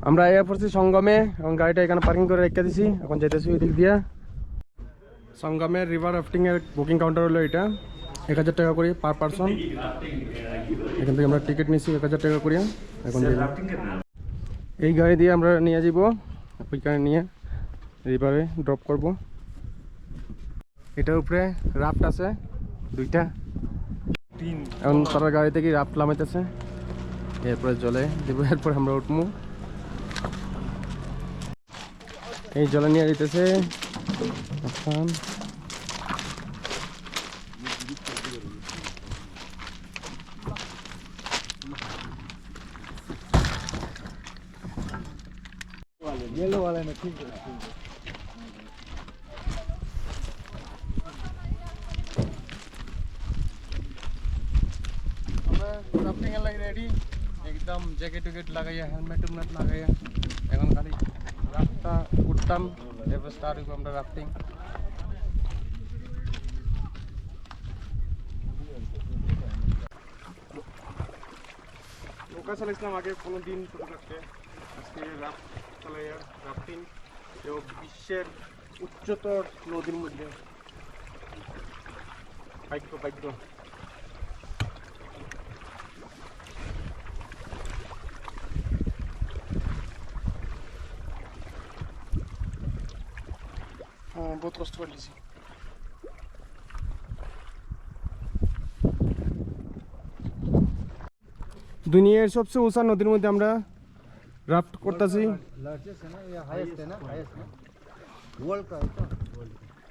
আমরা আয়া পড়ছি সঙ্গমে এবং গাড়িটা এখানে পার্কিং করে রেখে দিছি। এখন যেতেছি ওই দিক দিয়ে। সঙ্গমের রিভার রাফটিং এর বুকিং কাউন্টার হলো এটা, 1000 টাকা করে পার পারসন। এখান থেকে আমরা টিকিট নিচ্ছি 1000 টাকা করে। এখন এই গাড়ি দিয়ে আমরা নিয়ে যাব, ওইখানে নিয়ে রিভারে ড্রপ করব। এটার উপরে রাফট আছে 2টা, এখন তারা গাড়ি থেকে রাফট নামাইতেছে, এরপরে জলে দেবো, এরপর আমরা উঠবো। এই জলে নিয়ে যেতেছে। येलो वाले में ठीक है। রাফটিং এর লাগে রেডি একদম, জ্যাকেট টুকেট লাগাইয়া হেলমেট টুলমেট লাগাইয়া এখন খালি রাফটা উঠতাম, এরপর স্টার্ট হইব আমরা রাফটিং। নৌকা চালাইছিলাম আগে কোনো দিন ছোটো থাকতে, আজকে রাফট চালাইয়া রাফটিং এবং বিশ্বের উচ্চতর নদীর মধ্যে ভাগ্য ভাগ্য। बहुत कष्ट कर लीजिए। दुनियार सबसे ऊंचा नदीर मध्य আমরা রাফট করতেছি।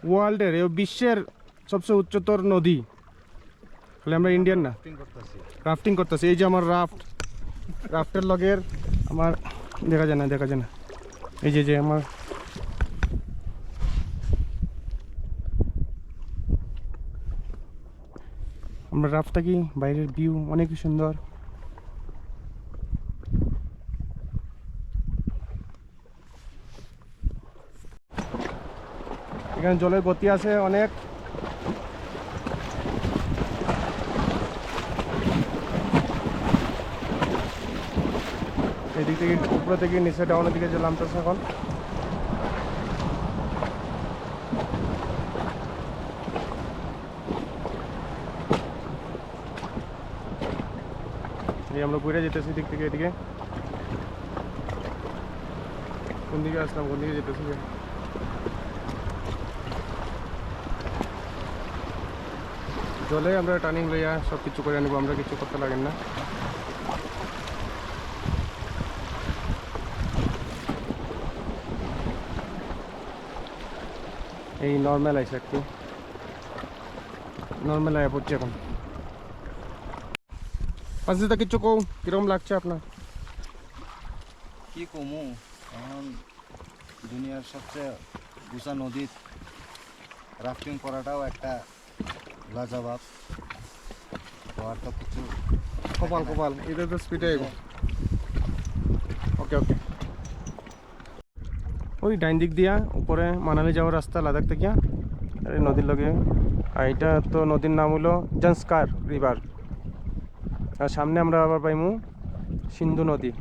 ওয়ার্ল্ডের এই বিশ্বের সবচেয়ে উচ্চতর নদী, খালি আমরা ইন্ডিয়ান না, রাফটিং করতেছি। এই যে আমার রাফটের লগের আমার দেখা যায় না, এই যে আমার আমরা রাফটা কি বাইরের ভিউ অনেক সুন্দর। এখানে জলের গতি আছে অনেক। এদিক থেকে উপরে থেকে নিচে ডাউনের দিকে যে নামতেছে এখন। আমরা ঘুরে যেতেছি দিক থেকে এদিকে। কোন দিকে আসলাম, কোন দিকে যেতেছি? জলে আমরা টার্নিং লইয়া সব কিছু করে আনবো, আমরা কিছু করতে লাগেন না। এই নর্মাল আইসে একটু, নর্মাল আয়া পড়ছে এখন। পাঁচটা কিছু কও, কিরকম লাগছে আপনার? কি কমু, এখন দুনিয়ার সবচেয়ে উঁচা নদীত রাফটিং করাটাও একটা লাজবাব। আর তো কিছু কপাল এটা তো স্পিডে আইব। ওকে ওই ডাইন দিক দিয়া উপরে মানালি যাওয়ার রাস্তা লাদাখ থেকে এই নদীর লগে। আর এটা তো নদীর নাম হলো জনস্কার রিভার। আর সামনে আমরা আবার পাইমু সিন্ধু নদী,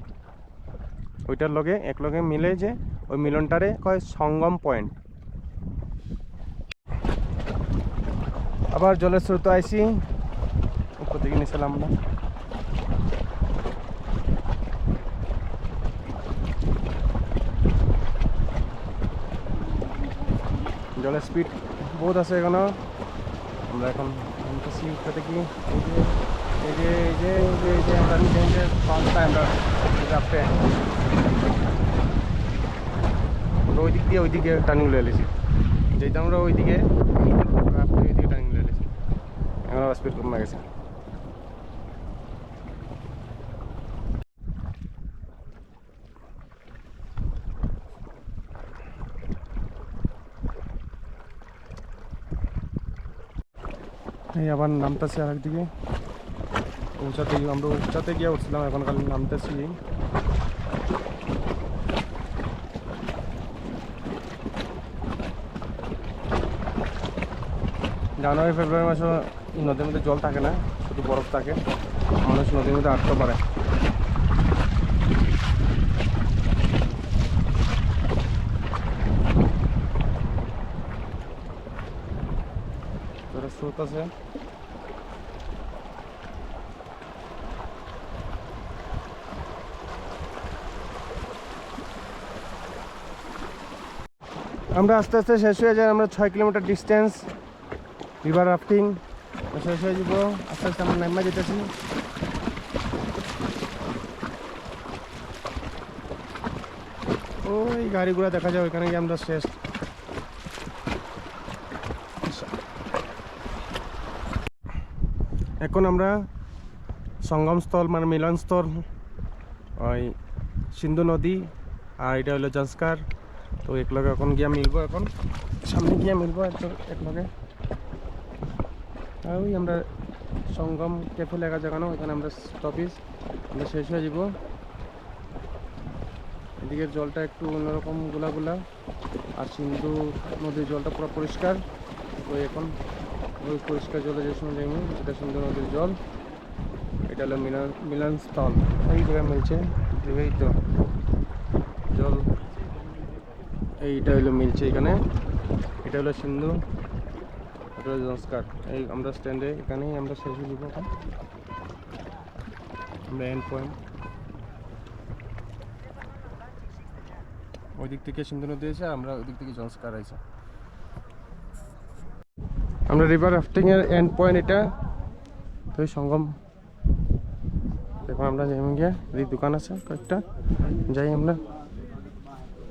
ওইটার লগে একলগে মিলে যে ওই মিলনটারে কয় সঙ্গম পয়েন্ট। আবার জলের স্রোত আইসি, উপর দিকে নিয়েছিলাম আমরা। জলের স্পিড বহুত আছে এখনো। আমরা এখন উপরে কি এই যে আমরা নিচে পাঁচটা আমরা রাফটে ওই দিক দিয়ে ওইদিকে টার্নিং লয়ে এলেছি, যেহেতু আমরা ওইদিকে রাফটে ওইদিকে টার্নিং লয়ে এলেছি। এখন আবার স্পিড কমে গেছে। এই আবার নামতেছি আর একদিকে উঁচাতে, আমরা উঁচাতে গিয়ে উঠছিলাম, এখন খালি নামতেছি। জানুয়ারি ফেব্রুয়ারি মাসে নদীর মধ্যে জল থাকে না, শুধু বরফ থাকে, মানুষ নদীর মধ্যে আটতে পারে। চলতেছে। আমরা আস্তে আস্তে শেষ হয়ে যাই। আমরা 6 কিলোমিটার ডিস্টেন্স রিভার রাফটিং শেষ হয়ে যাব। আস্তে আস্তে আমরা নামা যেতেছি। ওই গাড়িগুলো দেখা যায়, ওইখানে গিয়ে আমরা শেষ। এখন আমরা সঙ্গমস্থল মানে মিলনস্থল, ওই সিন্ধু নদী আর এটা হলো জংস্কার। তো একলগে এখন গিয়ে মিলবো, এখন সামনে গিয়ে মিলবো একলগে। আর ওই আমরা সঙ্গম ক্যাফে লেখা জায়গানো, ওইখানে আমরা স্টপিস আমরা শেষ হয়ে যাব। এদিকের জলটা একটু অন্যরকম গুলা, আর সিন্ধু নদীর জলটা পুরো পরিষ্কার। তো এখন ওই পরিষ্কার জলে যে সময় যাইনি, এটা সিন্ধু নদীর জল। এটা হলো মিলনস্থল, এই জায়গায় মিলছে। এই তো জল, এইটা হলো মিলছে এখানে। এটা হলো সিন্ধু, এটা হলো জংস্কার। এই আমরা স্ট্যান্ডে, এখানেই আমরা শেষ হয়ে যাব। এখন আমরা এন্ড পয়েন্ট। ওই দিক থেকে সিন্ধু নদী আছে, আমরা ওই দিক থেকে জংস্কার আছে। আমরা রিভার রাফটিং এর এন্ড পয়েন্ট এটা। তো সঙ্গম এখন আমরা যাই গিয়ে, এই দোকান আছে কয়েকটা, যাই আমরা।